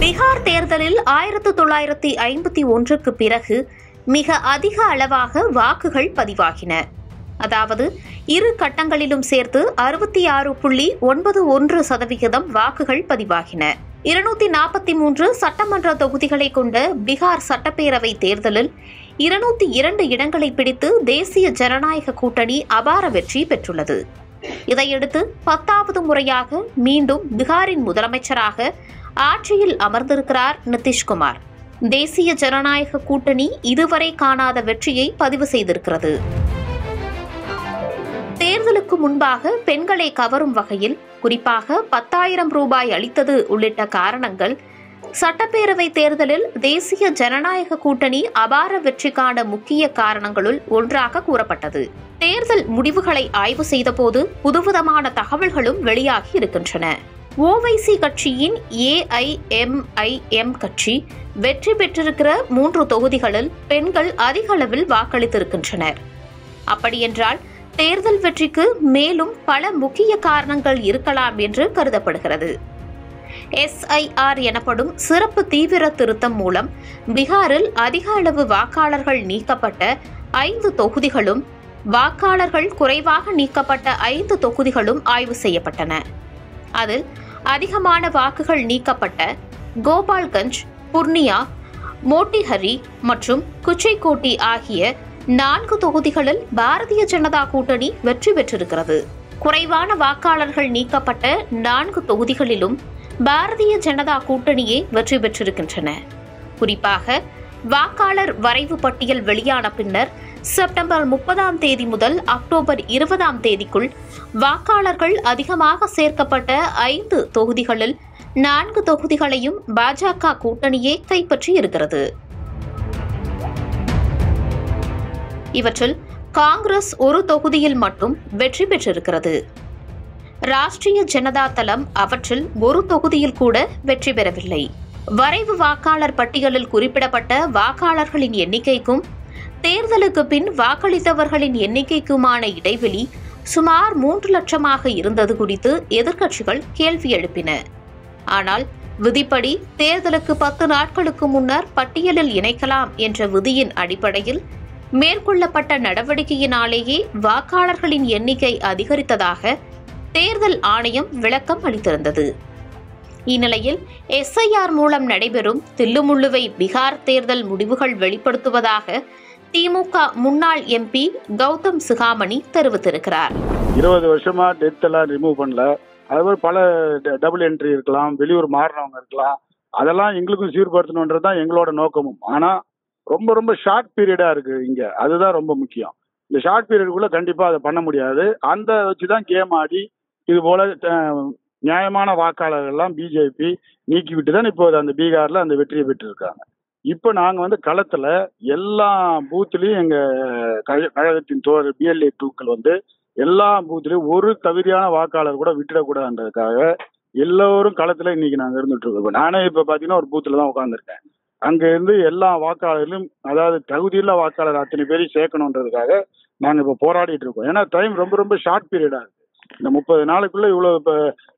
பீகார் தேர்தலில் 1951க்கு பிறகு மிக அதிக அளவாக வாக்குகள் பதிவாகின. அதாவது இரு கட்டங்களிலும் சேர்த்து 66.91% வாக்குகள் பதிவாகின. 243 சட்டமன்ற தொகுதிகளை கொண்ட பீகார் சட்டப்பேரவை தேர்தலில் 202 இடங்களை பிடித்து தேசிய ஜனநாயக கூட்டணி அபார வெற்றி பெற்றுள்ளது. இதையடுத்து 10வது முறையாக மீண்டும் பீகாரின் முதலமைச்சராக ஆட்சியில் அமர்ந்திருக்கிறார் நிதிஷ்குமார். தேசிய ஜனநாயக கூட்டணி இதுவரை காணாத வெற்றியை பதிவு செய்திருக்கிறது. தேர்தலுக்கு முன்பாக பெண்களை கவரும் வகையில் குறிப்பாக 10,000 ரூபாய் அளித்தது உள்ளிட்ட காரணங்கள் சட்டப்பேரவை தேர்தலில் தேசிய ஜனநாயக கூட்டணி அபார வெற்றிக்கான முக்கிய காரணங்களுள் ஒன்றாக கூறப்பட்டது. தேர்தல் முடிவுகளை ஆய்வு செய்தபோது புதுவிதமான தகவல்களும் வெளியாகி இருக்கின்றன. ஓவைசி கட்சியின் ஏஐஎம்ஐஎம் கட்சி வெற்றி பெற்றிருக்கிற 3 தொகுதிகளில் பெண்கள் அதிக அளவில் வாக்களித்திருக்கின்றனர். அப்படியென்றால் தேர்தல் வெற்றிக்கு மேலும் பல முக்கிய காரணங்கள் இருக்கலாம் என்று கருதப்படுகிறது. SIR எனப்படும் சிறப்பு தீவிர திருத்தம் மூலம் பீகாரில் அதிக அளவு வாக்காளர்கள் நீக்கப்பட்ட 5 தொகுதிகளும் வாக்காளர்கள் குறைவாக நீக்கப்பட்ட 5 தொகுதிகளும் ஆய்வு செய்யப்பட்டன. அதில் அதிகமான வாக்குகள் நீக்கப்பட்ட கோபால்கஞ்ச், புர்னியா, மோட்டிஹரி மற்றும் குச்சைக்கோட்டி ஆகிய 4 தொகுதிகளில் பாரதிய ஜனதா கூட்டணி வெற்றி பெற்றிருக்கிறது. குறைவான வாக்காளர்கள் நீக்கப்பட்ட 4 தொகுதிகளிலும் பாரதிய ஜனதா கூட்டணியே வெற்றி பெற்றிருக்கின்றன. குறிப்பாக வாக்காளர் வரைவு பட்டியல் வெளியான பின்னர் செப்டம்பர் 30ஆம் தேதி முதல் அக்டோபர் 20ஆம் தேதிக்குள் வாக்காளர்கள் அதிகமாக சேர்க்கப்பட்ட 5 தொகுதிகளில் 4 தொகுதிகளையும் பாஜக கூட்டணியே கைப்பற்றி இருக்கிறது. இவற்றில் காங்கிரஸ் ஒரு தொகுதியில் மட்டும் வெற்றி பெற்றிருக்கிறது. ராஷ்டிரிய ஜனதா தளம் அவற்றில் ஒரு தொகுதியில் கூட வெற்றி பெறவில்லை. வரைவு வாக்காளர் பட்டியலில் குறிப்பிடப்பட்ட வாக்காளர்களின் எண்ணிக்கைக்கும் தேர்தலுக்கு பின் வாக்களித்தவர்களின் எண்ணிக்கைக்குமான இடைவெளி சுமார் 3 லட்சமாக இருந்தது குறித்து எதிர்க்கட்சிகள் கேள்வி எழுப்பின. ஆனால் விதிப்படி தேர்தலுக்கு 10 நாட்களுக்கு முன்னர் பட்டியலில் இணைக்கலாம் என்ற விதியின் அடிப்படையில் மேற்கொள்ளப்பட்ட நடவடிக்கையினாலேயே வாக்காளர்களின் எண்ணிக்கை அதிகரித்ததாக தேர்தல் ஆணையம் விளக்கம் அளித்திருந்தது. இந்நிலையில் SIR மூலம் நடைபெறும் தில்லுமுள்ளுவை பீகார் தேர்தல் முடிவுகள் வெளிப்படுத்துவதாக திமுக முன்னாள் MP கௌதம் சிகாமணி தெரிவித்திருக்கிறார். 20 வருஷமா டெத் எல்லாம் ரிமூவ் பண்ணல. அதுபோல் பல டபுள் என்ட்ரி இருக்கலாம், வெளியூர் மாறினவங்க இருக்கலாம். அதெல்லாம் எங்களுக்கும் சீர்படுத்தணுன்றது தான் எங்களோட நோக்கமும். ஆனா ரொம்ப ஷார்ட் பீரியடா இருக்கு இங்க. அதுதான் ரொம்ப முக்கியம். இந்த ஷார்ட் பீரியடுக்குள்ள கண்டிப்பா அதை பண்ண முடியாது. அந்த வச்சுதான் கேம் ஆடி இது போல நியாயமான வாக்காளர்கள் எல்லாம் பிஜேபி நீக்கிவிட்டு தான் இப்போ அந்த பீகார்ல அந்த வெற்றியை பெற்று இருக்காங்க. இப்போ நாங்க களத்துல எல்லா பூத்துலயும் எங்க கழகத்தின் BLA 2க்கள் எல்லா பூத்துலயும் ஒரு தகுதியான வாக்காளர் கூட விட்டுடக்கூடாதுன்றதுக்காக எல்லோரும் களத்துல இன்னைக்கு நாங்க இருந்துட்டு இருக்கோம். நானே இப்ப பாத்தீங்கன்னா ஒரு பூத்துல தான் உட்காந்துருக்கேன். அங்க இருந்து எல்லா வாக்காளர்களும், அதாவது தகுதியுள்ள வாக்காளர் அத்தனை பேரையும் சேர்க்கணுன்றதுக்காக நாங்க இப்ப போராடிட்டு இருக்கோம். ஏன்னா டைம் ரொம்ப ஷார்ட் பீரியடா இருக்கு. இந்த 30 நாளுக்குள்ள இவ்வளவு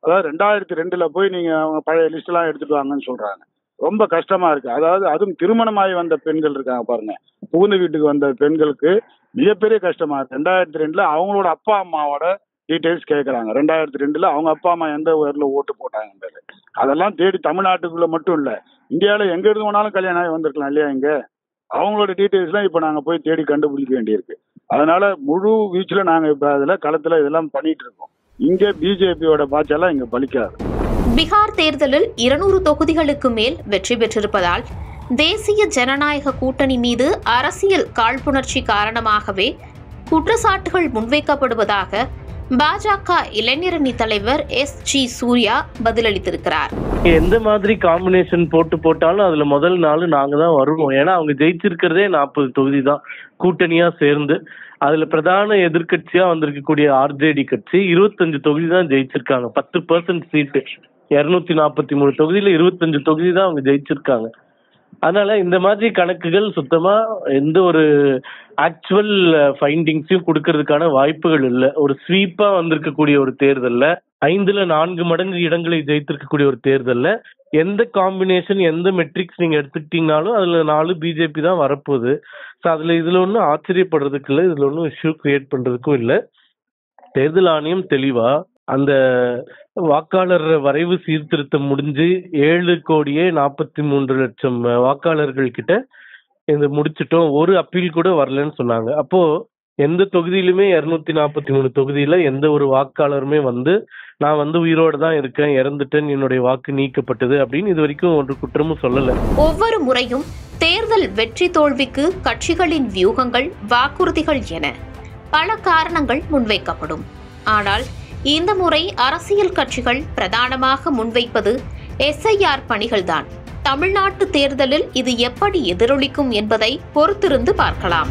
அதாவது 2002ல போய் நீங்க அவங்க பழைய லிஸ்ட் எல்லாம் எடுத்துட்டு வாங்கன்னு சொல்றாங்க. ரொம்ப கஷ்டமா இருக்கு. அதாவது அதுவும் திருமணமாகி வந்த பெண்கள் இருக்காங்க பாருங்க, புகுந்த வீட்டுக்கு வந்த பெண்களுக்கு மிகப்பெரிய கஷ்டமா இருக்கு. 2002ல அவங்களோட அப்பா அம்மாவோட டீட்டெயில்ஸ் கேட்கறாங்க. 2002ல அவங்க அப்பா அம்மா எந்த ஊர்ல ஓட்டு போட்டாங்கன்றது அதெல்லாம் தேடி தமிழ்நாட்டுக்குள்ள மட்டும் இல்ல, இந்தியாவில எங்க இருந்து வேணாலும் கல்யாணம் ஆகி வந்திருக்கலாம் இல்லையா. இங்க அவங்களோட டீட்டெயில்ஸ் எல்லாம் இப்ப நாங்க போய் தேடி கண்டுபிடிக்க வேண்டியிருக்கு. அதனால முழு வீச்சுல நாங்க இப்ப அதுல களத்துல இதெல்லாம் பண்ணிட்டு இருக்கோம். இங்க பிஜேபியோட பாய்ச்செல்லாம் இங்க பலிக்காது. பீகார் தேர்தலில் 200 தொகுதிகளுக்கு மேல் வெற்றி பெற்றிருப்பதால் தேசிய ஜனநாயக கூட்டணி மீது அரசியல் காழ்ப்புணர்ச்சி காரணமாகவே குற்றச்சாட்டுகள் முன்வைக்கப்படுவதாக பாஜக இளைஞரணி தலைவர் SG சூர்யா பதிலளித்திருக்கிறார். எந்த மாதிரி காம்பினேஷன் போட்டாலும் அதுல முதல் நாள் நாங்க தான் வருவோம். ஏன்னா அவங்க ஜெயிச்சிருக்கிறதே 40 தொகுதி தான் கூட்டணியா சேர்ந்து. அதுல பிரதான எதிர்கட்சியா வந்திருக்கக்கூடிய RJD கட்சி 25 தொகுதி தான் ஜெயிச்சிருக்காங்க. 10% சீட்டு, 243 தொகுதியில 25 தொகுதி தான் அவங்க ஜெயிச்சிருக்காங்க. அதனால இந்த மாதிரி கணக்குகள் சுத்தமா எந்த ஒரு ஆக்சுவல் ஃபைண்டிங்ஸையும் கொடுக்கறதுக்கான வாய்ப்புகள் இல்லை. ஒரு ஸ்வீப்பா வந்திருக்கக்கூடிய ஒரு தேர்தல்ல 5ல் 4 மடங்கு இடங்களை ஜெயித்திருக்கக்கூடிய ஒரு தேர்தல்ல எந்த காம்பினேஷன் எந்த மெட்ரிக்ஸ் நீங்க எடுத்துக்கிட்டீங்கனாலும் அதுல 4 பிஜேபி தான் வரப்போகுது. ஸோ இதுல ஒன்றும் ஆச்சரியப்படுறதுக்கு இல்லை, இதுல ஒன்றும் இஷ்யூ கிரியேட் பண்றதுக்கும் இல்லை. தேர்தல் ஆணையம் தெளிவா அந்த வாக்காளர் வரைவு சீர்திருத்தம் முடிஞ்சு 7,43,00,000 வாக்காளர்கள் கிட்ட இது முடிச்சிட்டோம், ஒரு அப்பீல் கூட வரலன்னு சொன்னாங்க. அப்போ எந்த தொகுதியிலுமே 243 தொகுதியில எந்த ஒரு வாக்காளருமே நான் உயிரோட தான் இருக்கேன், இறந்துட்டேன், என்னுடைய வாக்கு நீக்கப்பட்டது அப்படின்னு இது வரைக்கும் ஒரு குற்றமும் சொல்லல. ஒவ்வொரு முறையும் தேர்தல் வெற்றி தோல்விக்கு கட்சிகளின் வியூகங்கள், வாக்குறுதிகள் என பல காரணங்கள் முன்வைக்கப்படும். ஆனால் இந்த முறை அரசியல் கட்சிகள் பிரதானமாக முன்வைப்பது SIR பணிகள்தான். தமிழ்நாட்டு தேர்தலில் இது எப்படி எதிரொலிக்கும் என்பதை பொறுத்திருந்து பார்க்கலாம்.